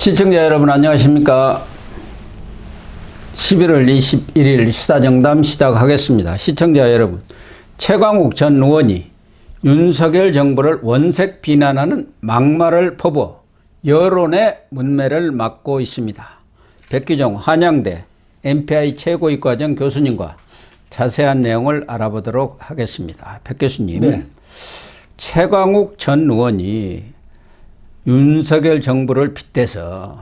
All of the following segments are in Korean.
시청자 여러분 안녕하십니까. 11월 21일 시사정담 시작하겠습니다. 시청자 여러분, 최광욱 전 의원이 윤석열 정부를 원색 비난하는 막말을 퍼부어 여론의 문매를 막고 있습니다. 백기종 한양대 MPI 최고위과정 교수님과 자세한 내용을 알아보도록 하겠습니다. 백 교수님, 네. 최광욱 전 의원이 윤석열 정부를 빗대서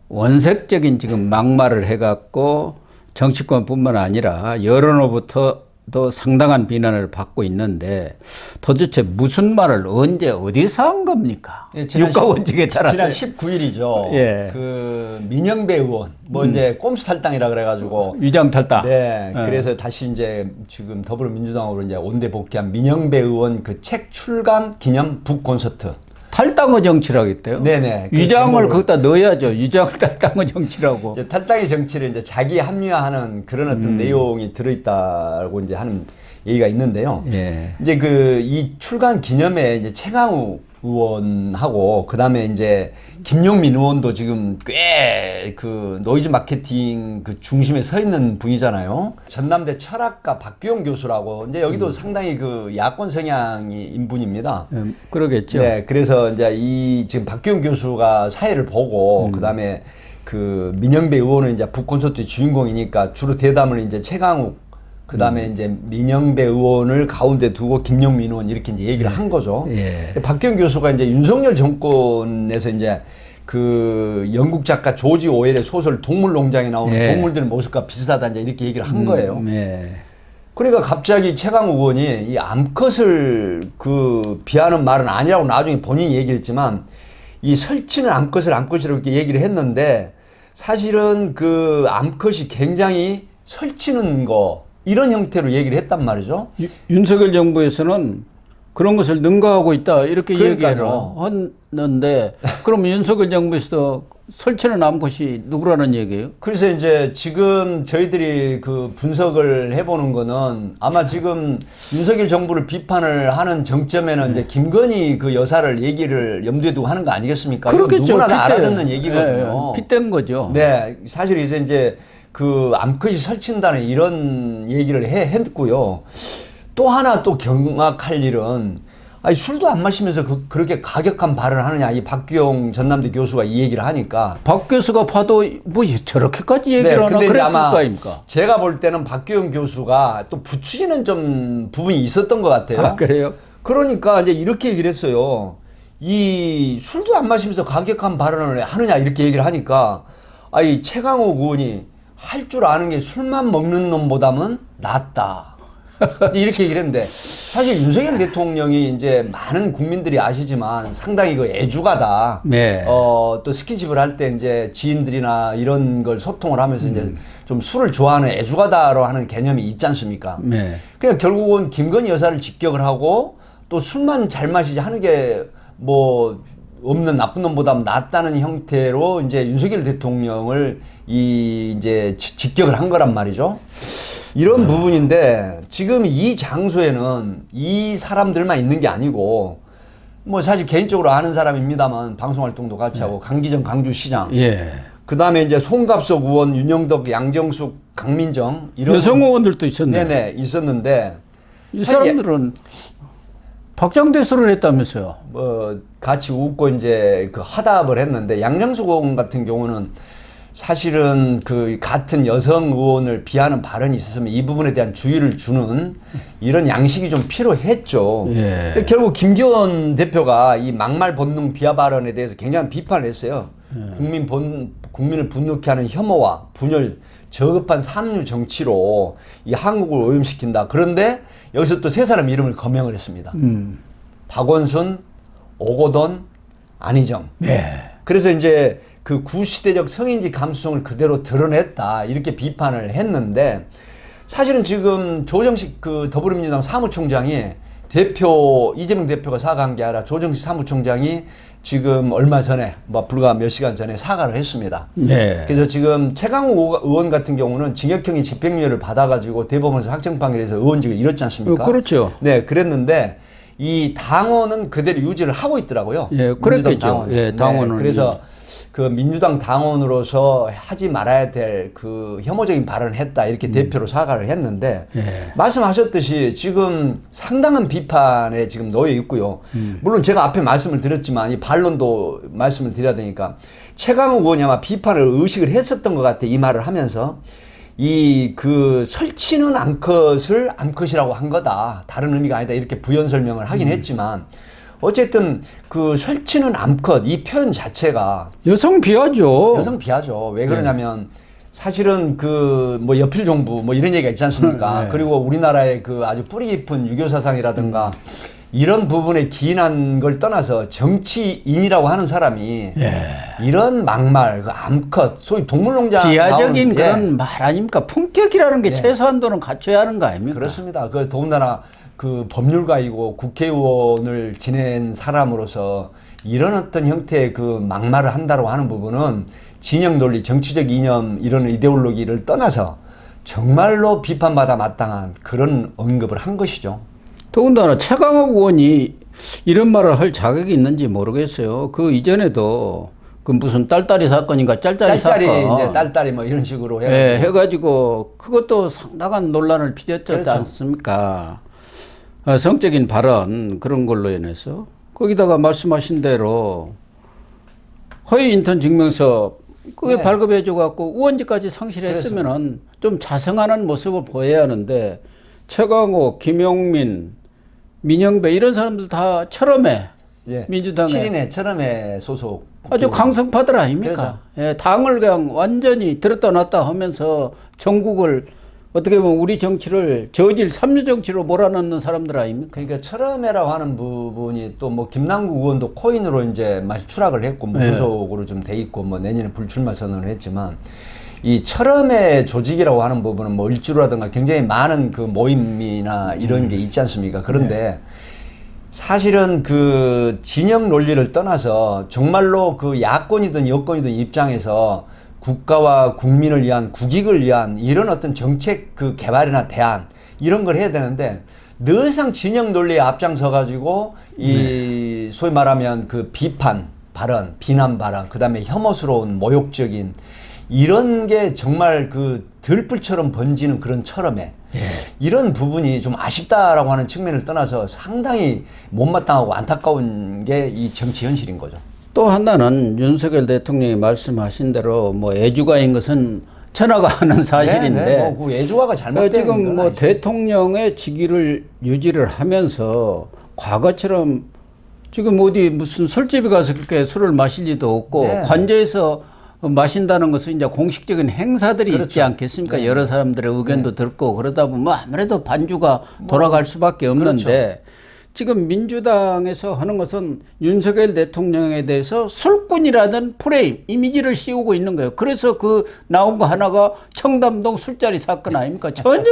원색적인 지금 막말을 해갖고 정치권뿐만 아니라 여론으로부터도 상당한 비난을 받고 있는데 도대체 무슨 말을 언제 어디서 한 겁니까? 예, 유가원칙에 따라서. 지난 19일이죠. 예. 그 민영배 의원 이제 꼼수 탈당이라 그래가지고 위장 탈당. 네. 예. 그래서 다시 이제 지금 더불어민주당으로 이제 온대 복귀한 민영배 의원 그 책 출간 기념 북 콘서트. 탈당의 정치라고 했대요. 네네. 위장을 거기다 넣어야죠. 위장 탈당의 정치라고. 이제 탈당의 정치를 이제 자기 합리화하는 그런 어떤 내용이 들어있다고 이제 하는 얘기가 있는데요. 예. 이제 그 이 출간 기념에 이제 최강욱 의원하고 그다음에 이제 김용민 의원도 지금 꽤 그 노이즈 마케팅 그 중심에 서 있는 분이잖아요. 전남대 철학과 박규영 교수라고 이제 여기도 상당히 그 야권 성향인 분입니다. 그러겠죠. 네, 그래서 이제 이 지금 박규영 교수가 사회를 보고 그다음에 그 민영배 의원은 이제 북콘서트의 주인공이니까 주로 대담을 이제 최강욱 그다음에 이제 민영배 의원을 가운데 두고 김용민 의원 이렇게 이제 얘기를 한 거죠. 예. 박규영 교수가 이제 윤석열 정권에서 이제 그 영국 작가 조지 오웰의 소설 동물농장에 나오는 예. 동물들 모습과 비슷하다 이제 이렇게 얘기를 한 거예요. 예. 그러니까 갑자기 최강욱 의원이 이 암컷을 그 비하는 말은 아니라고 나중에 본인이 얘기를 했지만 이 설치는 암컷이라고 이렇게 얘기를 했는데 사실은 그 암컷이 굉장히 설치는 거 이런 형태로 얘기를 했단 말이죠. 윤석열 정부에서는 그런 것을 능가하고 있다 이렇게 그러니까요. 얘기를 했는데 그럼 윤석열 정부에서도 설치는 암컷이 누구라는 얘기예요? 그래서 이제 지금 저희들이 그 분석을 해보는 거는 아마 지금 윤석열 정부를 비판을 하는 정점에는 이제 김건희 그 여사를 얘기를 염두에 두고 하는 거 아니겠습니까? 이건 누구나 다 알아듣는 얘기거든요. 빗댄 거죠. 네, 사실 이제 그 암컷이 설친다는 이런 얘기를 했고요. 또 하나 또 경악할 일은 아니 술도 안 마시면서 그렇게 가격한 발언을 하느냐 이 박규영 전남대 교수가 이 얘기를 하니까 박 교수가 봐도 뭐 저렇게까지 얘기를 하나 근데 그랬을 아마 거 아닙니까? 제가 볼 때는 박규영 교수가 또 붙이는 좀 부분이 있었던 것 같아요. 아, 그래요? 그러니까 이제 이렇게 얘기를 했어요. 이 술도 안 마시면서 가격한 발언을 하느냐 이렇게 얘기를 하니까 아이 최강욱 의원이 할 줄 아는 게 술만 먹는 놈보다는 낫다. 이렇게 얘기를 했는데 사실 윤석열 대통령이 이제 많은 국민들이 아시지만 상당히 그 애주가다. 네. 또 스킨십을 할 때 이제 지인들이나 이런 걸 소통을 하면서 이제 좀 술을 좋아하는 애주가다로 하는 개념이 있지 않습니까? 네. 그냥 결국은 김건희 여사를 직격을 하고 또 술만 잘 마시지 하는 게 뭐 없는 나쁜 놈보다 낫다는 형태로 이제 윤석열 대통령을 이제 직격을 한 거란 말이죠. 이런 부분인데 지금 이 장소에는 이 사람들만 있는 게 아니고 뭐 사실 개인적으로 아는 사람입니다만 방송 활동도 같이 하고 강기정 강주시장 예. 그다음에 이제 송갑석 의원 윤영덕 양정숙 강민정 이런 여성 의원들도 있었네요. 네네 있었는데 이 사람들은 박장대소를 했다면서요. 뭐 같이 웃고 이제 그 화답을 했는데 양정숙 의원 같은 경우는 사실은 그 같은 여성 의원을 비하는 발언이 있었으면 이 부분에 대한 주의를 주는 이런 양식이 좀 필요했죠. 예. 결국 김기현 대표가 이 막말 본능 비하 발언에 대해서 굉장히 비판을 했어요. 국민을 분노케 하는 혐오와 분열, 저급한 삼류 정치로 이 한국을 오염시킨다. 그런데 여기서 또 세 사람 이름을 거명을 했습니다. 박원순, 오고돈, 안희정. 네. 그래서 이제 그 구시대적 성인지 감수성을 그대로 드러냈다 이렇게 비판을 했는데 사실은 지금 조정식 그 더불어민주당 사무총장이 이재명 대표가 사과한 게 아니라 조정식 사무총장이 지금 얼마 전에 불과 몇 시간 전에 사과를 했습니다. 네. 그래서 지금 최강욱 의원 같은 경우는 징역형의 집행유예를 받아가지고 대법원에서 확정 판결에서 의원직을 잃었지 않습니까? 그렇죠. 네, 그랬는데 이 당원은 그대로 유지를 하고 있더라고요. 예, 그랬겠죠. 예, 당원은. 네, 그래서 그 민주당 당원으로서 하지 말아야 될 그 혐오적인 발언을 했다 이렇게 대표로 사과를 했는데 예. 말씀하셨듯이 지금 상당한 비판에 지금 놓여 있고요. 물론 제가 앞에 말씀을 드렸지만 이 반론도 말씀을 드려야 되니까 최강욱 의원이 아마 비판을 의식을 했었던 것 같아 이 말을 하면서 이 그 설치는 암컷을 암컷이라고 한 거다. 다른 의미가 아니다. 이렇게 부연 설명을 하긴 했지만 어쨌든 그 설치는 암컷 이 표현 자체가 여성 비하죠. 여성 비하죠. 왜 그러냐면 사실은 그 뭐 여필 종부 뭐 이런 얘기가 있지 않습니까? 네. 그리고 우리나라의 그 아주 뿌리 깊은 유교 사상이라든가 이런 부분에 기인한 걸 떠나서 정치인이라고 하는 사람이 이런 막말, 그 암컷, 소위 동물농장 비하적인 나오는- 그런 말 아닙니까? 품격이라는 게 최소한도는 갖춰야 하는 거 아닙니까? 그렇습니다. 그 더군다나 그 법률가이고 국회의원을 지낸 사람으로서 이런 어떤 형태의 그 막말을 한다고 하는 부분은 진영 논리, 정치적 이념 이런 이데올로기를 떠나서 정말로 비판받아 마땅한 그런 언급을 한 것이죠. 더군다나 최강욱 의원이 이런 말을 할 자격이 있는지 모르겠어요. 그 이전에도 그 무슨 딸딸이 사건인가 짤짤이 짤짤이 사건. 이제 딸딸이 뭐 이런 식으로 예, 해가지고 그것도 상당한 논란을 빚었지 그렇죠. 않습니까? 성적인 발언 그런 걸로 인해서 거기다가 말씀하신 대로 허위 인턴 증명서 그게 네. 발급해줘 갖고 우원직까지 상실했으면은 좀 자성하는 모습을 보여야 하는데 최강욱, 김용민, 민영배 이런 사람들 다 철험해 이제 민주당에 7인의 철험의 소속 아주 강성파들 아닙니까? 그렇죠. 예, 당을 그냥 완전히 들었다 놨다 하면서 전국을 어떻게 보면 우리 정치를 저질 삼류 정치로 몰아넣는 사람들 아닙니까? 그러니까 철험회라고 하는 부분이 또 뭐 김남국 의원도 코인으로 이제 추락을 했고 무소속으로 좀 돼 있고 뭐 내년에 불출마 선언을 했지만 이 철험회 조직이라고 하는 부분은 뭐 일주라든가 굉장히 많은 그 모임이나 이런 게 있지 않습니까? 그런데 사실은 그 진영 논리를 떠나서 정말로 그 야권이든 여권이든 입장에서 국가와 국민을 위한 국익을 위한 이런 어떤 정책 그 개발이나 대안 이런 걸 해야 되는데 늘상 진영 논리에 앞장서 가지고 이 소위 말하면 그 비판 발언, 비난 발언, 그다음에 혐오스러운 모욕적인 이런 게 정말 그 들불처럼 번지는 그런 철험에 이런 부분이 좀 아쉽다라고 하는 측면을 떠나서 상당히 못마땅하고 안타까운 게 이 정치 현실인 거죠. 또 하나는 윤석열 대통령이 말씀하신 대로 뭐 애주가인 것은 천하가 아는 사실인데 네, 뭐그 애주가가 잘못된 지금 건 뭐 아니죠. 대통령의 직위를 유지를 하면서 과거처럼 지금 어디 무슨 술집에 가서 그렇게 술을 마실 리도 없고 네. 관저에서 마신다는 것은 이제 공식적인 행사들이 있지 그렇죠. 않겠습니까? 여러 사람들의 의견도 듣고 그러다 보면 아무래도 반주가 돌아갈 수밖에 없는데 그렇죠. 지금 민주당에서 하는 것은 윤석열 대통령에 대해서 술꾼이라는 프레임, 이미지를 씌우고 있는 거예요. 그래서 그 나온 거 하나가 청담동 술자리 사건 아닙니까? 전혀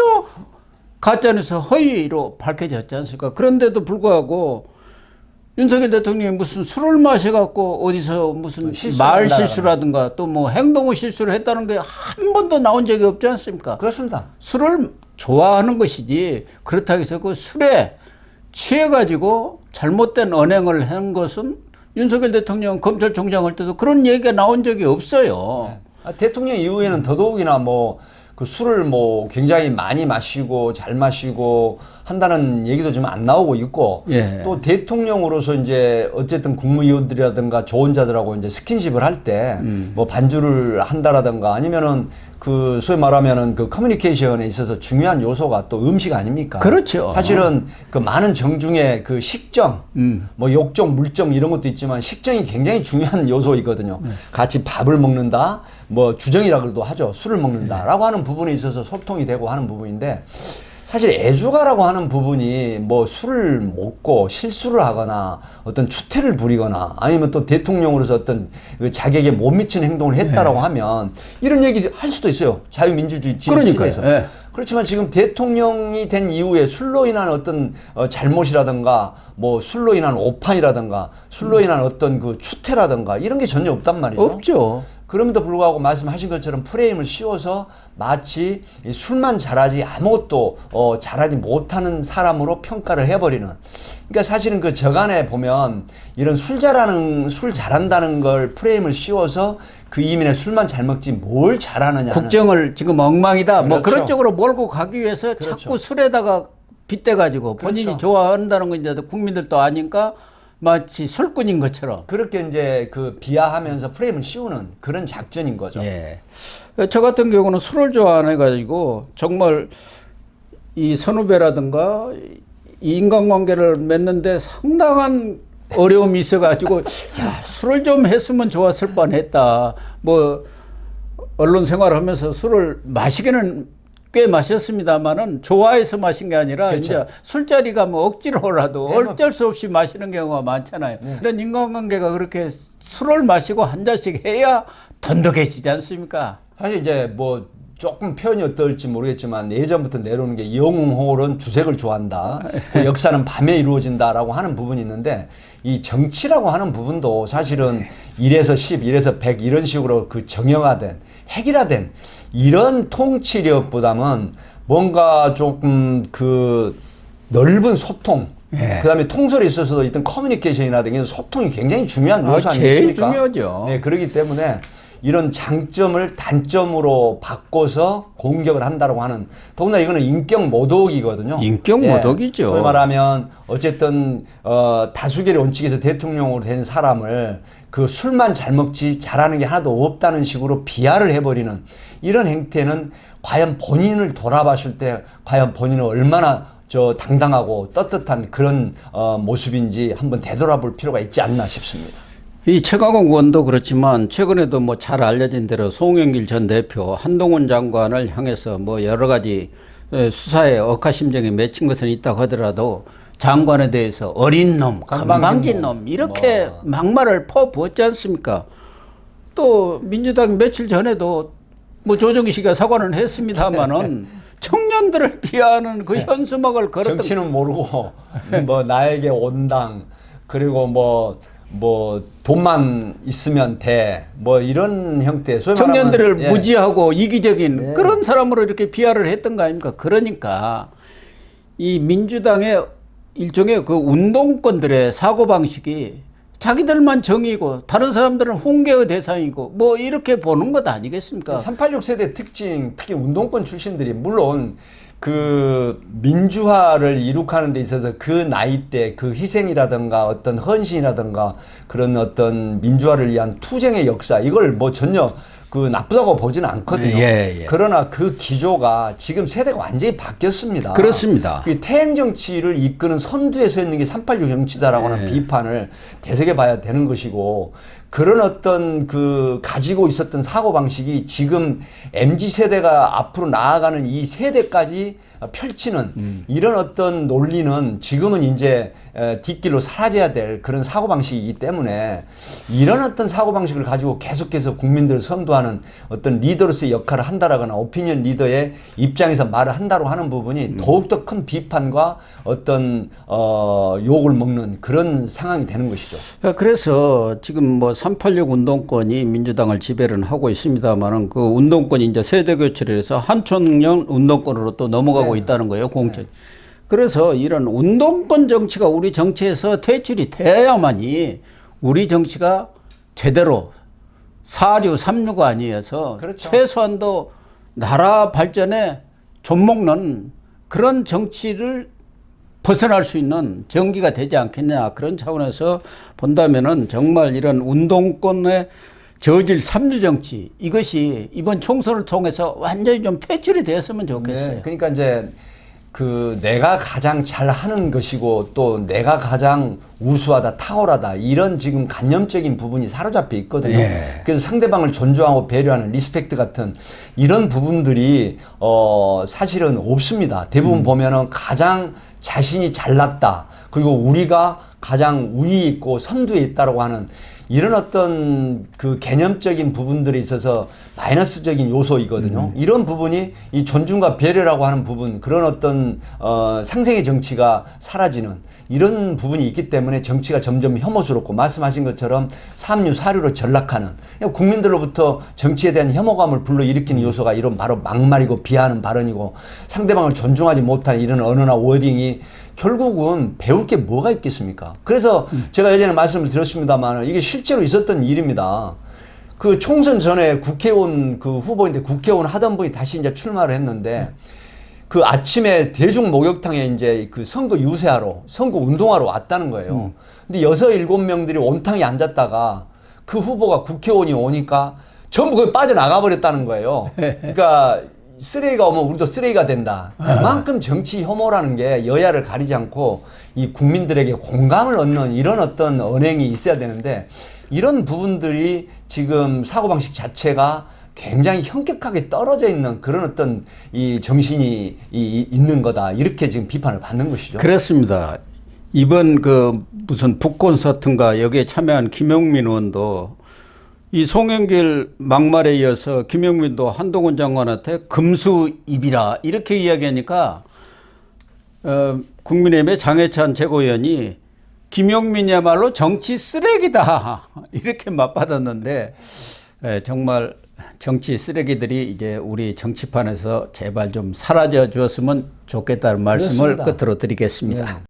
가짜뉴스 허위로 밝혀졌지 않습니까? 그런데도 불구하고 윤석열 대통령이 무슨 술을 마셔갖고 어디서 무슨 말 실수라든가 또 뭐 행동의 실수를 했다는 게 한 번도 나온 적이 없지 않습니까? 그렇습니다. 술을 좋아하는 것이지 그렇다고 해서 그 술에 취해가지고 잘못된 언행을 한 것은 윤석열 대통령 검찰총장 할 때도 그런 얘기가 나온 적이 없어요. 대통령 이후에는 더더욱이나 뭐 그 술을 뭐 굉장히 많이 마시고 잘 마시고 한다는 얘기도 지금 안 나오고 있고 예. 또 대통령으로서 이제 어쨌든 국무위원들이라든가 조언자들하고 이제 스킨십을 할 때 뭐 반주를 한다라든가 아니면은 그 소위 말하면은 그 커뮤니케이션에 있어서 중요한 요소가 또 음식 아닙니까? 그렇죠. 사실은 그 많은 정 중에 그 식정, 뭐 욕정, 물정 이런 것도 있지만 식정이 굉장히 중요한 요소이거든요. 같이 밥을 먹는다, 뭐 주정이라고도 하죠. 술을 먹는다라고 하는 부분에 있어서 소통이 되고 하는 부분인데 사실 애주가라고 하는 부분이 뭐 술을 먹고 실수를 하거나 어떤 추태를 부리거나 아니면 또 대통령으로서 어떤 그 자격에 못 미치는 행동을 했다라고 하면 이런 얘기 할 수도 있어요. 자유민주주의 그러니까요. 예. 그렇지만 지금 대통령이 된 이후에 술로 인한 어떤 잘못이라든가 뭐 술로 인한 오판이라든가 술로 인한 어떤 그 추태라든가 이런 게 전혀 없단 말이죠. 없죠. 그럼에도 불구하고 말씀하신 것처럼 프레임을 씌워서 마치 이 술만 잘하지 아무것도 잘하지 못하는 사람으로 평가를 해버리는. 그러니까 사실은 그 저간에 보면 이런 술 잘한다는 걸 프레임을 씌워서 그 이민의 술만 잘 먹지 뭘 잘하느냐. 국정을 지금 엉망이다. 뭐 그렇죠. 그런 쪽으로 몰고 가기 위해서 그렇죠. 자꾸 술에다가 빗대가지고 본인이 그렇죠. 좋아한다는 건 이제 국민들도 아니까 마치 술꾼인 것처럼. 그렇게 이제 그 비하하면서 프레임을 씌우는 그런 작전인 거죠. 예. 저 같은 경우는 술을 좋아 안 해가지고 정말 이 선후배라든가 이 인간관계를 맺는데 상당한 어려움이 있어가지고 야, 술을 좀 했으면 좋았을 뻔했다. 뭐 언론 생활하면서 술을 마시기는 꽤 마셨습니다만은 좋아해서 마신 게 아니라 그렇죠. 이제 술자리가 뭐 억지로라도 네, 뭐. 어쩔 수 없이 마시는 경우가 많잖아요. 이런 인간관계가 그렇게 술을 마시고 한 잔씩 해야 돈독해지지 않습니까? 사실 이제 뭐 조금 표현이 어떨지 모르겠지만 예전부터 내려오는 게 영웅홀은 주색을 좋아한다. 그 역사는 밤에 이루어진다라고 하는 부분이 있는데 이 정치라고 하는 부분도 사실은 1에서 10, 1에서 100 이런 식으로 그 정형화된 획일화된 이런 통치력보다는 뭔가 조금 그 넓은 소통 예. 그다음에 통솔에 있어서도 어떤 커뮤니케이션이라든가 소통이 굉장히 중요한 요소 제일 아니겠습니까? 중요하죠. 네, 그렇기 때문에 이런 장점을 단점으로 바꿔서 공격을 한다고 하는 더군다나 이거는 인격 모독이거든요. 인격 모독이죠. 소위 말하면 어쨌든 다수결의 원칙에서 대통령으로 된 사람을 그 술만 잘 먹지 잘하는 게 하나도 없다는 식으로 비하를 해버리는 이런 행태는 과연 본인을 돌아봤을 때 과연 본인은 얼마나 당당하고 떳떳한 그런 모습인지 한번 되돌아볼 필요가 있지 않나 싶습니다. 이 최강욱 의원도 그렇지만 최근에도 뭐 잘 알려진 대로 송영길 전 대표 한동훈 장관을 향해서 뭐 여러 가지 수사에 억하심정이 맺힌 것은 있다고 하더라도 장관에 대해서 어린 놈, 건방진 놈 이렇게 막말을 퍼부었지 않습니까? 또 민주당 며칠 전에도 뭐 조정식이가 사과는 했습니다마는 청년들을 비하하는 그 현수막을 걸었던 정치는 모르고 뭐 나에게 온당 그리고 뭐 돈만 있으면 돼 뭐 이런 형태 소위 청년들을 말하면, 무지하고 이기적인 그런 사람으로 이렇게 비하를 했던 거 아닙니까? 그러니까 이 민주당의 일종의 그 운동권들의 사고방식이 자기들만 정의고 다른 사람들은 훈계의 대상이고 뭐 이렇게 보는 것 아니겠습니까? 386 세대 특징 특히 운동권 출신들이 물론 그 민주화를 이룩하는 데 있어서 그 나이 때 그 희생이라든가 어떤 헌신이라든가 그런 어떤 민주화를 위한 투쟁의 역사 이걸 뭐 전혀 그 나쁘다고 보지는 않거든요. 예. 그러나 그 기조가 지금 세대가 완전히 바뀌었습니다. 그렇습니다. 그 태행 정치를 이끄는 선두에 서 있는 게 386 정치다라고 하는 비판을 되새겨봐야 되는 것이고 그런 어떤 그 가지고 있었던 사고방식이 지금 MZ세대가 앞으로 나아가는 이 세대까지 펼치는 이런 어떤 논리는 지금은 이제 뒷길로 사라져야 될 그런 사고방식이기 때문에 이런 어떤 사고방식을 가지고 계속해서 국민들을 선도하는 어떤 리더로서의 역할을 한다라거나 오피니언 리더의 입장에서 말을 한다고 하는 부분이 더욱더 큰 비판과 어떤 욕을 먹는 그런 상황이 되는 것이죠. 그래서 지금 뭐 386 운동권이 민주당을 지배를 하고 있습니다만은 그 운동권이 이제 세대 교체를 해서 한총령 운동권으로 또 넘어가고 있다는 거예요, 공천. 그래서 이런 운동권 정치가 우리 정치에서 퇴출이 돼야만이 우리 정치가 제대로 사류, 삼류가 아니어서 그렇죠. 최소한도 나라 발전에 좀먹는 그런 정치를 벗어날 수 있는 정기가 되지 않겠냐 그런 차원에서 본다면은 정말 이런 운동권의 저질 삼류 정치 이것이 이번 총선을 통해서 완전히 좀 퇴출이 되었으면 좋겠어요. 네, 그러니까 이제 그 내가 가장 잘하는 것이고 또 내가 가장 우수하다 탁월하다 이런 지금 관념적인 부분이 사로잡혀 있거든요. 예. 그래서 상대방을 존중하고 배려하는 리스펙트 같은 이런 부분들이 사실은 없습니다. 대부분 보면은 가장 자신이 잘났다 그리고 우리가 가장 우위 있고 선두에 있다라고 하는 이런 어떤 그 개념적인 부분들에 있어서 마이너스적인 요소이거든요. 이런 부분이 이 존중과 배려라고 하는 부분, 그런 어떤 상생의 정치가 사라지는 이런 부분이 있기 때문에 정치가 점점 혐오스럽고 말씀하신 것처럼 삼류 사류로 전락하는, 국민들로부터 정치에 대한 혐오감을 불러일으키는 요소가 이런 바로 막말이고 비하하는 발언이고 상대방을 존중하지 못하는 이런 언어나 워딩이 결국은 배울 게 뭐가 있겠습니까? 그래서 제가 예전에 말씀을 드렸습니다만 이게 실제로 있었던 일입니다. 그 총선 전에 국회의원 그 후보인데 국회의원 하던 분이 다시 이제 출마를 했는데 그 아침에 대중 목욕탕에 이제 그 선거 유세하러, 선거 운동하러 왔다는 거예요. 근데 6, 7명들이 온탕에 앉았다가 그 후보가 국회의원이 오니까 전부 거기 빠져나가 버렸다는 거예요. 그러니까 쓰레기가 오면 우리도 쓰레기가 된다. 그만큼 정치 혐오라는 게 여야를 가리지 않고 이 국민들에게 공감을 얻는 이런 어떤 언행이 있어야 되는데 이런 부분들이 지금 사고방식 자체가 굉장히 현격하게 떨어져 있는 그런 어떤 이 정신이 있는 거다. 이렇게 지금 비판을 받는 것이죠. 그렇습니다. 이번 그 무슨 북콘서트인가 여기에 참여한 김용민 의원도 이 송영길 막말에 이어서 김용민도 한동훈 장관한테 금수입이라 이렇게 이야기하니까 국민의힘의 장해찬 최고위원이 김용민이야말로 정치 쓰레기다 이렇게 맞받았는데 정말 정치 쓰레기들이 이제 우리 정치판에서 제발 좀 사라져 주었으면 좋겠다는 말씀을 그렇습니다. 끝으로 드리겠습니다. 네.